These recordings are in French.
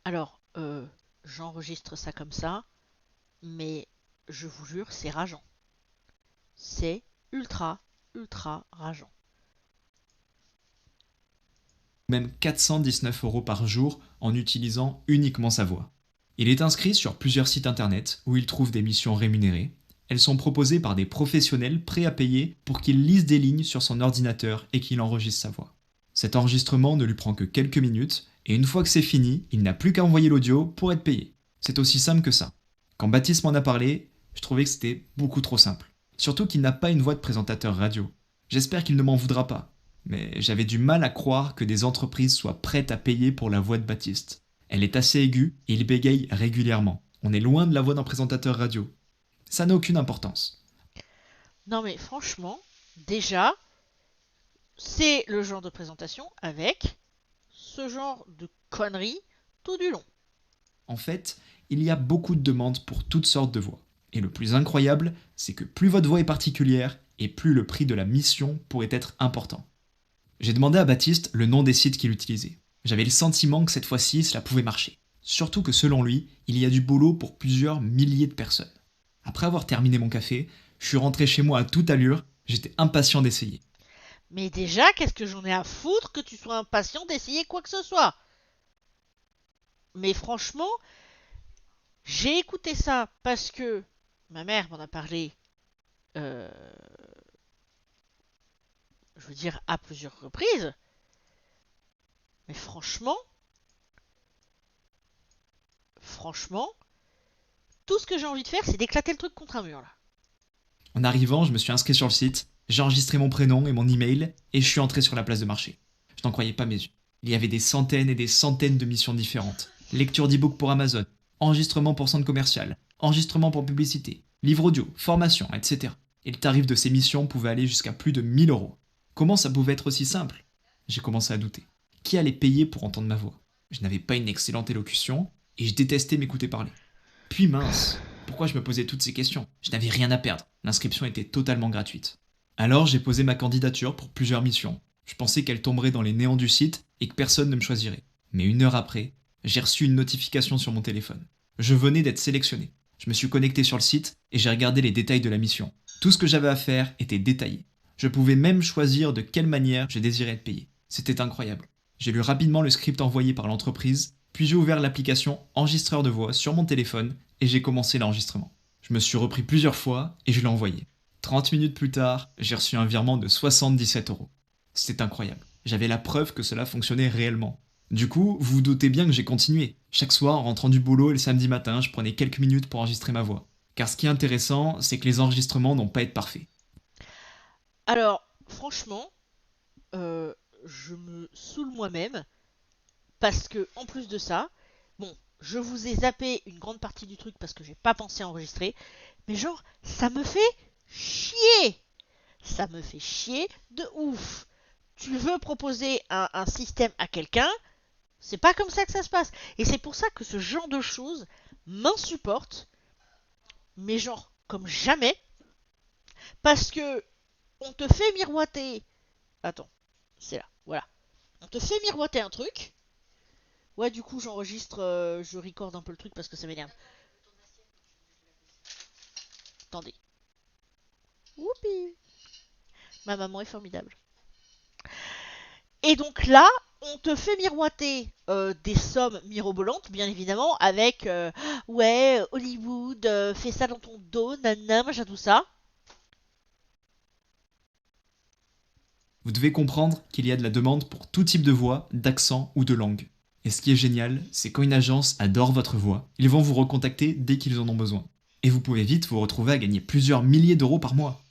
Alors, j'enregistre ça comme ça, mais je vous jure, c'est rageant. C'est ultra, ultra rageant. Même 419 € par jour en utilisant uniquement sa voix. Il est inscrit sur plusieurs sites internet où il trouve des missions rémunérées. Elles sont proposées par des professionnels prêts à payer pour qu'il lise des lignes sur son ordinateur et qu'il enregistre sa voix. Cet enregistrement ne lui prend que quelques minutes et une fois que c'est fini, il n'a plus qu'à envoyer l'audio pour être payé. C'est aussi simple que ça. Quand Baptiste m'en a parlé, je trouvais que c'était beaucoup trop simple. Surtout qu'il n'a pas une voix de présentateur radio. J'espère qu'il ne m'en voudra pas. Mais j'avais du mal à croire que des entreprises soient prêtes à payer pour la voix de Baptiste. Elle est assez aiguë et il bégaye régulièrement. On est loin de la voix d'un présentateur radio. Ça n'a aucune importance. Non mais franchement, déjà, c'est le genre de présentation avec ce genre de conneries tout du long. En fait, il y a beaucoup de demandes pour toutes sortes de voix. Et le plus incroyable, c'est que plus votre voix est particulière, et plus le prix de la mission pourrait être important. J'ai demandé à Baptiste le nom des sites qu'il utilisait. J'avais le sentiment que cette fois-ci, cela pouvait marcher. Surtout que selon lui, il y a du boulot pour plusieurs milliers de personnes. Après avoir terminé mon café, je suis rentré chez moi à toute allure, j'étais impatient d'essayer. Mais déjà, qu'est-ce que j'en ai à foutre que tu sois impatient d'essayer quoi que ce soit? Mais franchement, j'ai écouté ça parce que ma mère m'en a parlé, euh, je veux dire, à plusieurs reprises. Mais franchement, tout ce que j'ai envie de faire, c'est d'éclater le truc contre un mur là. En arrivant, je me suis inscrit sur le site, j'ai enregistré mon prénom et mon email, et je suis entré sur la place de marché. Je n'en croyais pas mes yeux. Il y avait des centaines et des centaines de missions différentes. Lecture d'e-book pour Amazon, enregistrement pour centre commercial, enregistrement pour publicité, livre audio, formation, etc. Et le tarif de ces missions pouvait aller jusqu'à plus de 1 000 €. Comment ça pouvait être aussi simple? J'ai commencé à douter. Qui allait payer pour entendre ma voix? Je n'avais pas une excellente élocution, et je détestais m'écouter parler. Puis mince, pourquoi je me posais toutes ces questions? Je n'avais rien à perdre, l'inscription était totalement gratuite. Alors j'ai posé ma candidature pour plusieurs missions. Je pensais qu'elle tomberait dans les néants du site et que personne ne me choisirait. Mais 1 heure après, j'ai reçu une notification sur mon téléphone. Je venais d'être sélectionné. Je me suis connecté sur le site et j'ai regardé les détails de la mission. Tout ce que j'avais à faire était détaillé. Je pouvais même choisir de quelle manière je désirais être payé. C'était incroyable. J'ai lu rapidement le script envoyé par l'entreprise, puis j'ai ouvert l'application enregistreur de voix sur mon téléphone et j'ai commencé l'enregistrement. Je me suis repris plusieurs fois et je l'ai envoyé. 30 minutes plus tard, j'ai reçu un virement de 77 €. C'était incroyable. J'avais la preuve que cela fonctionnait réellement. Du coup, vous vous doutez bien que j'ai continué. Chaque soir, en rentrant du boulot et le samedi matin, je prenais quelques minutes pour enregistrer ma voix. Car ce qui est intéressant, c'est que les enregistrements n'ont pas à être parfaits. Alors, franchement, euh, je me saoule moi-même parce que, en plus de ça, bon, je vous ai zappé une grande partie du truc parce que j'ai pas pensé à enregistrer, mais genre, ça me fait chier! Ça me fait chier de ouf! Tu veux proposer un système à quelqu'un, c'est pas comme ça que ça se passe. Et c'est pour ça que ce genre de choses m'insupporte, mais genre, comme jamais, parce que on te fait miroiter. Attends, c'est là, voilà. On te fait miroiter un truc. Ouais, du coup, j'enregistre, je recorde un peu le truc parce que ça m'énerve. Attendez. Whoopi. Ma maman est formidable. Et donc là, on te fait miroiter des sommes mirobolantes, bien évidemment, avec ouais, Hollywood, fais ça dans ton dos, nanana, machin, tout ça. Vous devez comprendre qu'il y a de la demande pour tout type de voix, d'accent ou de langue. Et ce qui est génial, c'est quand une agence adore votre voix, ils vont vous recontacter dès qu'ils en ont besoin. Et vous pouvez vite vous retrouver à gagner plusieurs milliers d'euros par mois.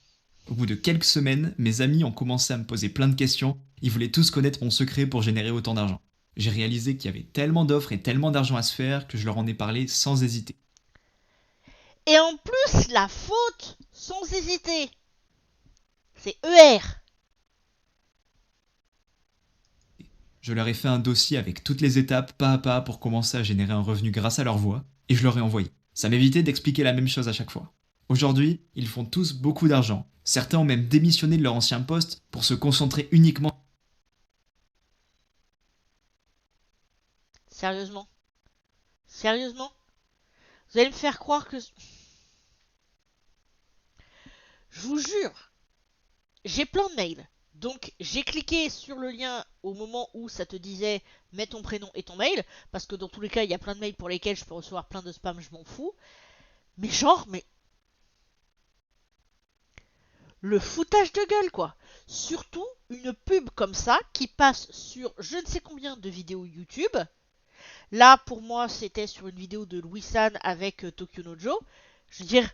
Au bout de quelques semaines, mes amis ont commencé à me poser plein de questions, ils voulaient tous connaître mon secret pour générer autant d'argent. J'ai réalisé qu'il y avait tellement d'offres et tellement d'argent à se faire que je leur en ai parlé sans hésiter. Et en plus, la faute, sans hésiter, c'est ER. Je leur ai fait un dossier avec toutes les étapes pas à pas pour commencer à générer un revenu grâce à leur voix, et je leur ai envoyé. Ça m'évitait d'expliquer la même chose à chaque fois. Aujourd'hui, ils font tous beaucoup d'argent. Certains ont même démissionné de leur ancien poste pour se concentrer uniquement. Sérieusement. Sérieusement? Vous allez me faire croire que... Je vous jure, j'ai plein de mails. Donc j'ai cliqué sur le lien au moment où ça te disait mets ton prénom et ton mail, parce que dans tous les cas il y a plein de mails pour lesquels je peux recevoir plein de spam, je m'en fous. Mais genre, mais le foutage de gueule quoi. Surtout une pub comme ça qui passe sur je ne sais combien de vidéos YouTube. Là pour moi c'était sur une vidéo de Louis San avec Tokyo Nojo. Je veux dire,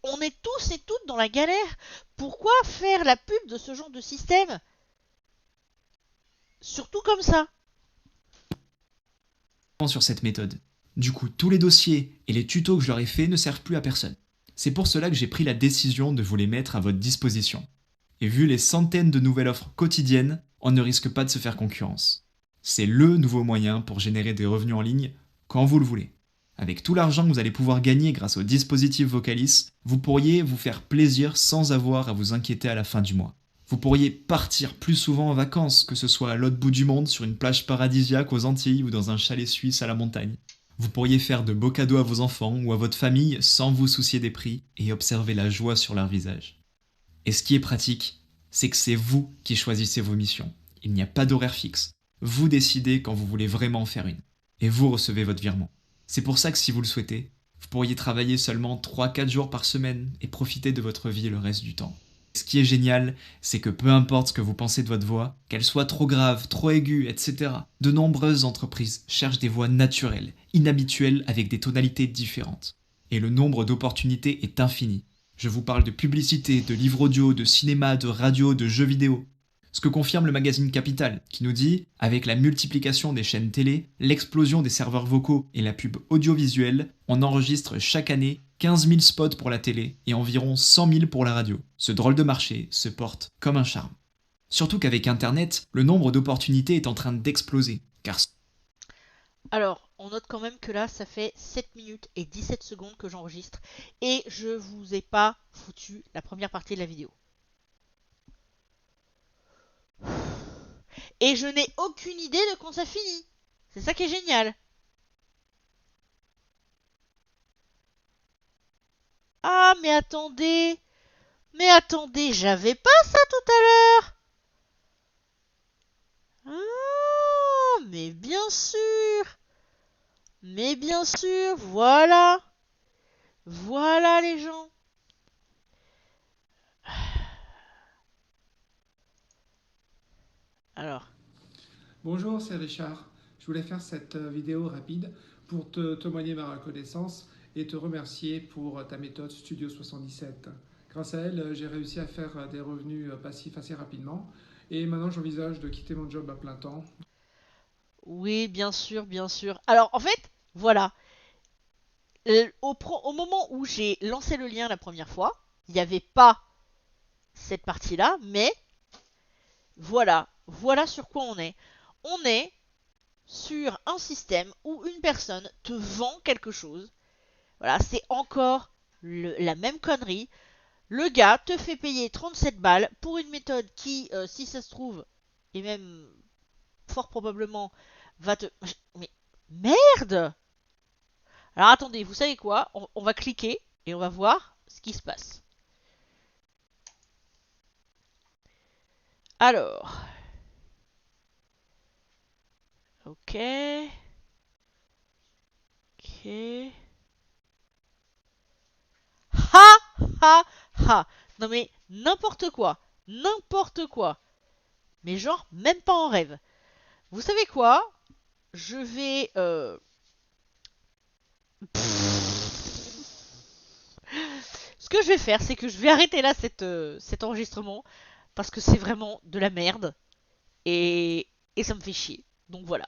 on est tous et toutes dans la galère. Pourquoi faire la pub de ce genre de système? Surtout comme ça. Sur cette méthode. Du coup, tous les dossiers et les tutos que je leur ai faits ne servent plus à personne. C'est pour cela que j'ai pris la décision de vous les mettre à votre disposition. Et vu les centaines de nouvelles offres quotidiennes, on ne risque pas de se faire concurrence. C'est le nouveau moyen pour générer des revenus en ligne quand vous le voulez. Avec tout l'argent que vous allez pouvoir gagner grâce au dispositif Vocalis, vous pourriez vous faire plaisir sans avoir à vous inquiéter à la fin du mois. Vous pourriez partir plus souvent en vacances, que ce soit à l'autre bout du monde, sur une plage paradisiaque aux Antilles ou dans un chalet suisse à la montagne. Vous pourriez faire de beaux cadeaux à vos enfants ou à votre famille sans vous soucier des prix et observer la joie sur leur visage. Et ce qui est pratique, c'est que c'est vous qui choisissez vos missions. Il n'y a pas d'horaire fixe. Vous décidez quand vous voulez vraiment en faire une. Et vous recevez votre virement. C'est pour ça que si vous le souhaitez, vous pourriez travailler seulement 3-4 jours par semaine et profiter de votre vie le reste du temps. Ce qui est génial, c'est que peu importe ce que vous pensez de votre voix, qu'elle soit trop grave, trop aiguë, etc., de nombreuses entreprises cherchent des voix naturelles, inhabituelles avec des tonalités différentes. Et le nombre d'opportunités est infini. Je vous parle de publicité, de livres audio, de cinéma, de radio, de jeux vidéo. Ce que confirme le magazine Capital, qui nous dit, avec la multiplication des chaînes télé, l'explosion des serveurs vocaux et la pub audiovisuelle, on enregistre chaque année 15 000 spots pour la télé et environ 100 000 pour la radio. Ce drôle de marché se porte comme un charme. Surtout qu'avec Internet, le nombre d'opportunités est en train d'exploser, car... Alors, on note quand même que là, ça fait 7 minutes et 17 secondes que j'enregistre et je vous ai pas foutu la première partie de la vidéo. Et je n'ai aucune idée de quand ça finit. C'est ça qui est génial. Ah, mais attendez, j'avais pas ça tout à l'heure. Ah, mais bien sûr, voilà, voilà les gens. Alors, Bonjour, c'est Richard. Je voulais faire cette vidéo rapide pour te témoigner ma reconnaissance et te remercier pour ta méthode Studio 77. Grâce à elle, j'ai réussi à faire des revenus passifs assez rapidement et maintenant j'envisage de quitter mon job à plein temps. oui, bien sûr, bien sûr. Alors, en fait, voilà. Au moment où j'ai lancé le lien la première fois, il n'y avait pas cette partie-là, mais voilà, voilà sur quoi on est. On est sur un système où une personne te vend quelque chose. Voilà, c'est encore la même connerie. Le gars te fait payer 37 balles pour une méthode qui, si ça se trouve, et même fort probablement, va te... Mais merde! Alors attendez, vous savez quoi? On va cliquer et on va voir ce qui se passe. Alors, ok, ok. Ha ha ha. Non mais n'importe quoi, n'importe quoi. Mais genre même pas en rêve. Vous savez quoi? Je vais ce que je vais faire, c'est que je vais arrêter là cet enregistrement parce que c'est vraiment de la merde et ça me fait chier. Donc voilà.